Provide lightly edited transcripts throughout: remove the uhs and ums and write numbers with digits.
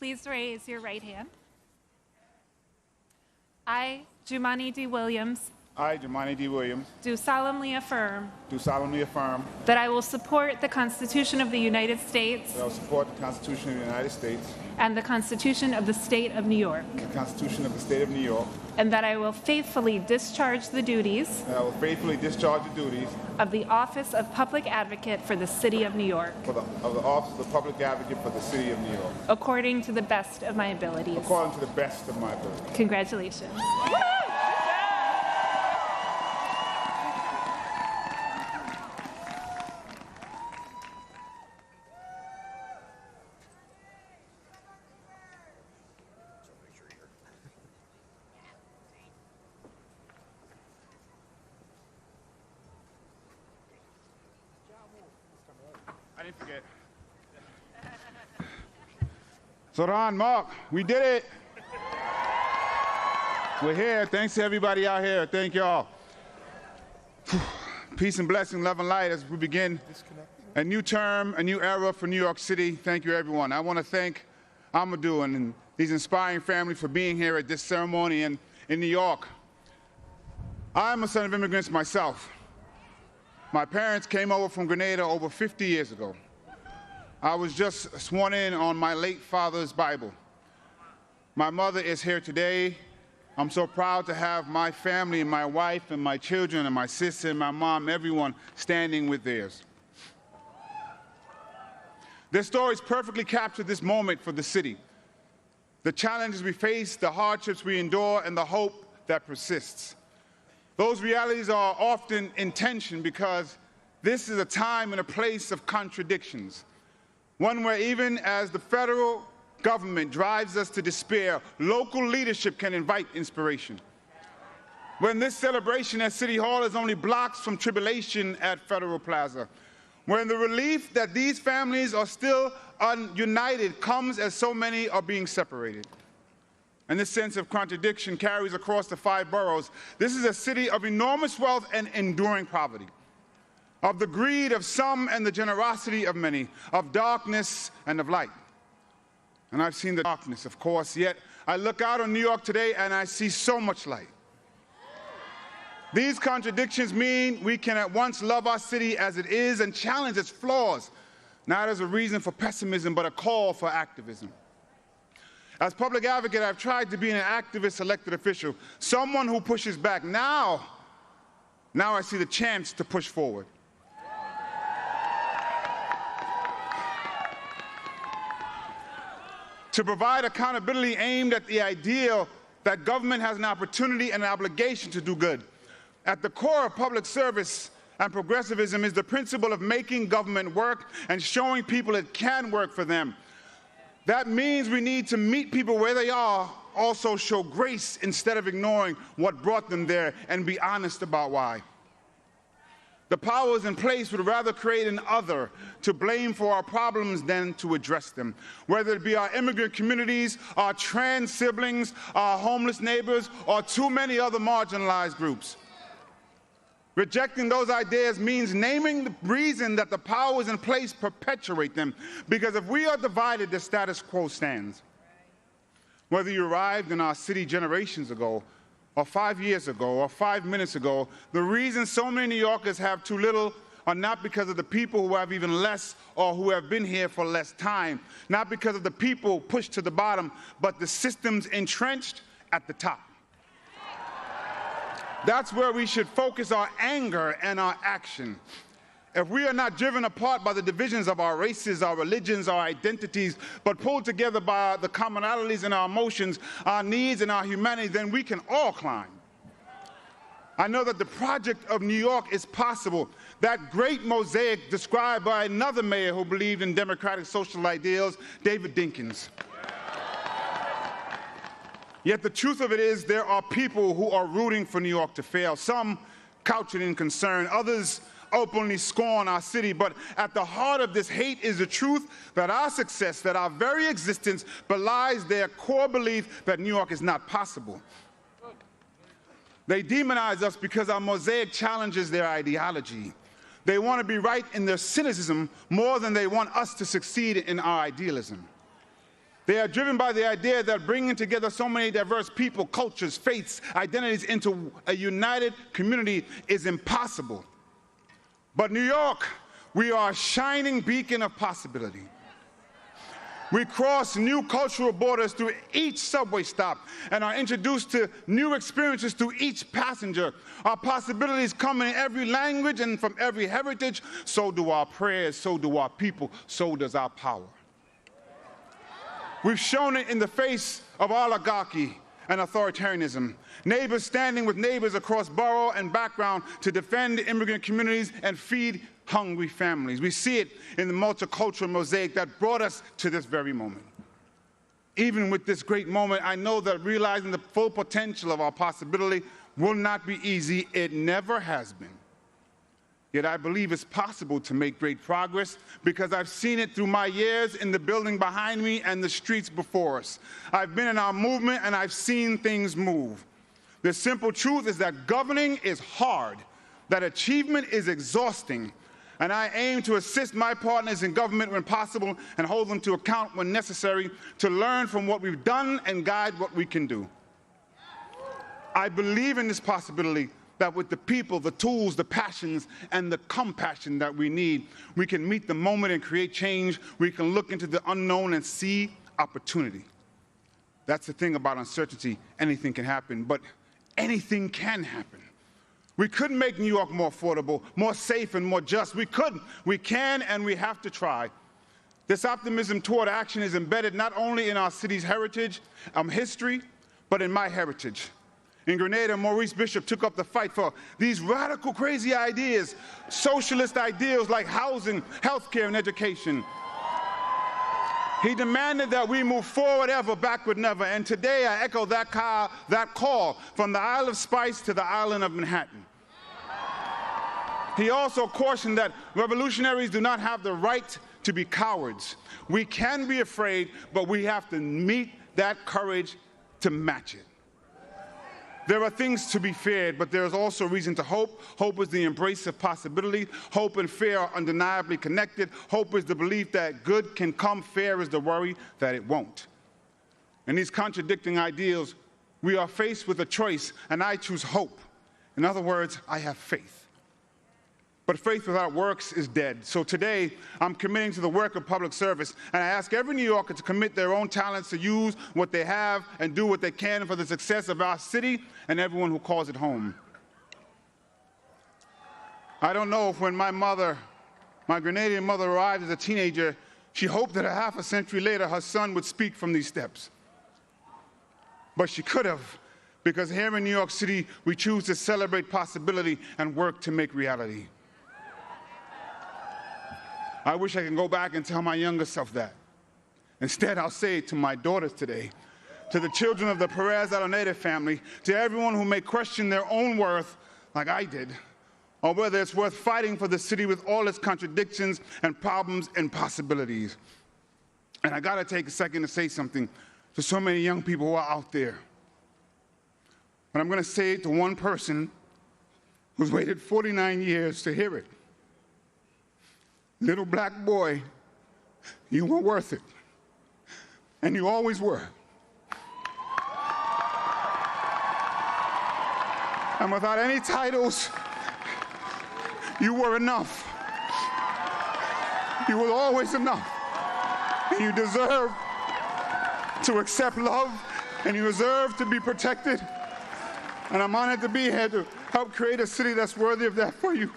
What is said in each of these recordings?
Please raise your right hand. I, Jumaane D. Williams, I, Jumaane D. Williams, do solemnly affirm that I will support the Constitution of the United States I will support the Constitution of the United States, and the Constitution of the State of New York, the Constitution of the State of New York, and that I will faithfully discharge the duties of of the Office of Public Advocate for the City of New York, of the Office of Public Advocate for the City of New York, according to the best of my abilities. according to the best of my ability. Congratulations. I didn't forget. Zohran, Mark, we did it. We're here. Thanks to everybody out here. Thank y'all. Peace and blessing, love and light as we begin a new term, a new era for New York City. Thank you, everyone. I want to thank Amadou and these inspiring families for being here at this ceremony in New York. I'm a son of immigrants myself. My parents came over from Grenada over 50 years ago. I was just sworn in on my late father's Bible. My mother is here today. I'm so proud to have my family, my wife and my children and my sister and my mom, everyone standing with theirs. Their stories perfectly capture this moment for the city. The challenges we face, the hardships we endure, and the hope that persists. Those realities are often in tension because this is a time and a place of contradictions. One where even as the federal government drives us to despair, local leadership can invite inspiration. When this celebration at City Hall is only blocks from tribulation at Federal Plaza. When the relief that these families are still united comes as so many are being separated. And this sense of contradiction carries across the 5 boroughs. This is a city of enormous wealth and enduring poverty, of the greed of some and the generosity of many, of darkness and of light. And I've seen the darkness, of course, yet I look out on New York today and I see so much light. These contradictions mean we can at once love our city as it is and challenge its flaws, not as a reason for pessimism, but a call for activism. As public advocate, I've tried to be an activist elected official, someone who pushes back. Now I see the chance to push forward. To provide accountability aimed at the ideal that government has an opportunity and an obligation to do good. At the core of public service and progressivism is the principle of making government work and showing people it can work for them. That means we need to meet people where they are, also show grace instead of ignoring what brought them there, and be honest about why. The powers in place would rather create an other to blame for our problems than to address them, whether it be our immigrant communities, our trans siblings, our homeless neighbors, or too many other marginalized groups. Rejecting those ideas means naming the reason that the powers in place perpetuate them, because if we are divided, the status quo stands. Whether you arrived in our city generations ago, or 5 years ago, or 5 minutes ago, the reason so many New Yorkers have too little are not because of the people who have even less or who have been here for less time, not because of the people pushed to the bottom, but the systems entrenched at the top. That's where we should focus our anger and our action. If we are not driven apart by the divisions of our races, our religions, our identities, but pulled together by the commonalities in our emotions, our needs, and our humanity, then we can all climb. I know that the project of New York is possible. That great mosaic described by another mayor who believed in democratic social ideals, David Dinkins. Yet the truth of it is there are people who are rooting for New York to fail. Some couch it in concern, others openly scorn our city. But at the heart of this hate is the truth that our success, that our very existence belies their core belief that New York is not possible. They demonize us because our mosaic challenges their ideology. They want to be right in their cynicism more than they want us to succeed in our idealism. They are driven by the idea that bringing together so many diverse people, cultures, faiths, identities into a united community is impossible. But New York, we are a shining beacon of possibility. We cross new cultural borders through each subway stop and are introduced to new experiences through each passenger. Our possibilities come in every language and from every heritage. So do our prayers, so do our people, so does our power. We've shown it in the face of oligarchy and authoritarianism. Neighbors standing with neighbors across borough and background to defend immigrant communities and feed hungry families. We see it in the multicultural mosaic that brought us to this very moment. Even with this great moment, I know that realizing the full potential of our possibility will not be easy. It never has been. Yet I believe it's possible to make great progress because I've seen it through my years in the building behind me and the streets before us. I've been in our movement and I've seen things move. The simple truth is that governing is hard, that achievement is exhausting, and I aim to assist my partners in government when possible and hold them to account when necessary to learn from what we've done and guide what we can do. I believe in this possibility that with the people, the tools, the passions, and the compassion that we need, we can meet the moment and create change. We can look into the unknown and see opportunity. That's the thing about uncertainty. Anything can happen, but anything can happen. We could make New York more affordable, more safe, and more just. We could, we can, and we have to try. This optimism toward action is embedded not only in our city's heritage, history, but in my heritage. In Grenada, Maurice Bishop took up the fight for these radical, crazy ideas, socialist ideals like housing, healthcare, and education. He demanded that we move forward ever, backward never. And today I echo that call from the Isle of Spice to the island of Manhattan. He also cautioned that revolutionaries do not have the right to be cowards. We can be afraid, but we have to meet that courage to match it. There are things to be feared, but there is also reason to hope. Hope is the embrace of possibility. Hope and fear are undeniably connected. Hope is the belief that good can come. Fear is the worry that it won't. In these contradicting ideals, we are faced with a choice, and I choose hope. In other words, I have faith. But faith without works is dead. So today, I'm committing to the work of public service, and I ask every New Yorker to commit their own talents to use what they have and do what they can for the success of our city and everyone who calls it home. I don't know if when my Grenadian mother arrived as a teenager, she hoped that a half a century later her son would speak from these steps. But she could have, because here in New York City, we choose to celebrate possibility and work to make reality. I wish I could go back and tell my younger self that. Instead, I'll say it to my daughters today, to the children of the Perez-Araneda family, to everyone who may question their own worth like I did, or whether it's worth fighting for the city with all its contradictions and problems and possibilities. And I gotta take a second to say something to so many young people who are out there. But I'm gonna say it to one person who's waited 49 years to hear it. Little black boy, you were worth it. And you always were. And without any titles, you were enough. You were always enough. And you deserve to accept love, and you deserve to be protected. And I'm honored to be here to help create a city that's worthy of that for you.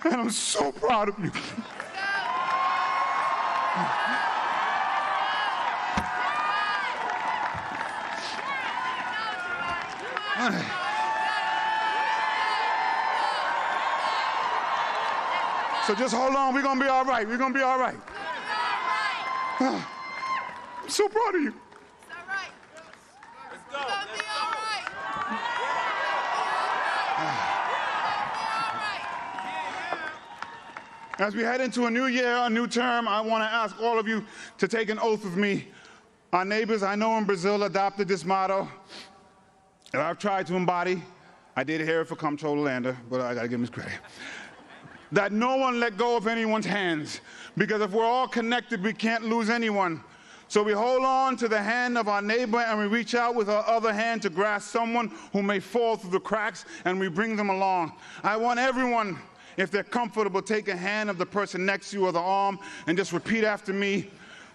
And I'm so proud of you. So just hold on, we're gonna be all right. We're gonna be all right. I'm so proud of you. It's all right. Let's go. We're gonna be all right. As we head into a new year, a new term, I want to ask all of you to take an oath with me. Our neighbors, I know in Brazil, adopted this motto that I've tried to embody. I did hear it for Comptroller Lander, but I got to give him his credit. That no one let go of anyone's hands, because if we're all connected, we can't lose anyone. So we hold on to the hand of our neighbor and we reach out with our other hand to grasp someone who may fall through the cracks, and we bring them along. I want everyone, if they're comfortable, take a hand of the person next to you or the arm and just repeat after me.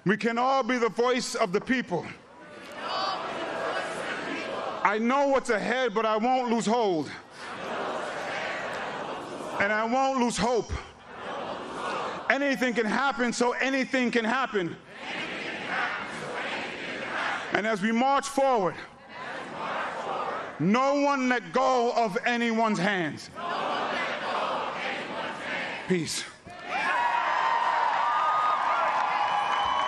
We can all be the voice of the people. I know what's ahead, but I won't lose hold. And I won't lose hope. Anything can happen, so anything can happen. And as we march forward, no one let go of anyone's hands. Peace.